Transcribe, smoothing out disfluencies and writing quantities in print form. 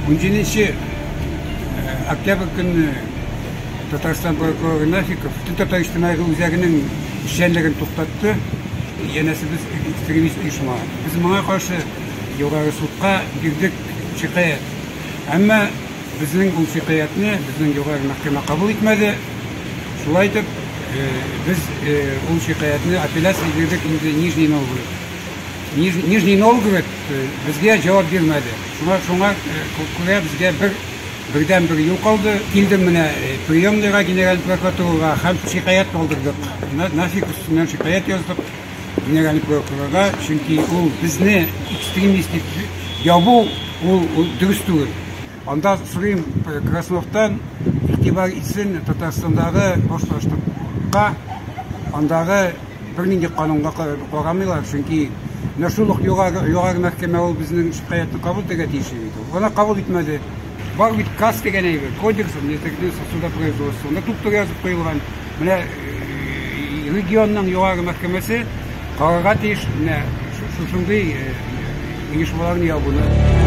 17 октябрь күні Татарстан прокуроры Нафиков Татар ijtimai үзәгенең эшчәнлеген туктатты. Янәсе без экстремист оешма. Без моңа каршы югары судка бирдек шикаят. Әмма безнең ул шикаятны безнең югары мәхкәмә кабул итмәде. Шулай итеп, biz ул шикаятны апелляция бирдек инде Нижний Новгород безгә җавап бирмәде. Шуңа күрә безгә birden-bir юл калды. Килдем менә приемныйга генераль прокуратурага һәм шикаят калдырдык. Нафик үстеннән шикаят яздык генераль прокурорга, чөнки ул безне экстремист дип ябу ул дөрес түгел. Анда сорыйм Красновтан игътибар итсен Татарстандагы башлаштыкка, андагы бернинди канунга карамыйлар, чөнки шул югары мәхкәмә ул безнең шикаятны кабул итәргә тиеш иде. Аны кабул итмәде. Бар бит КАС деген әйбер, кодекс, судопроизводствосында туп-тугры язып куелган. Менә регионның югары мәхкәмәсе карарга тиеш шушындый оешмаларны ябуны.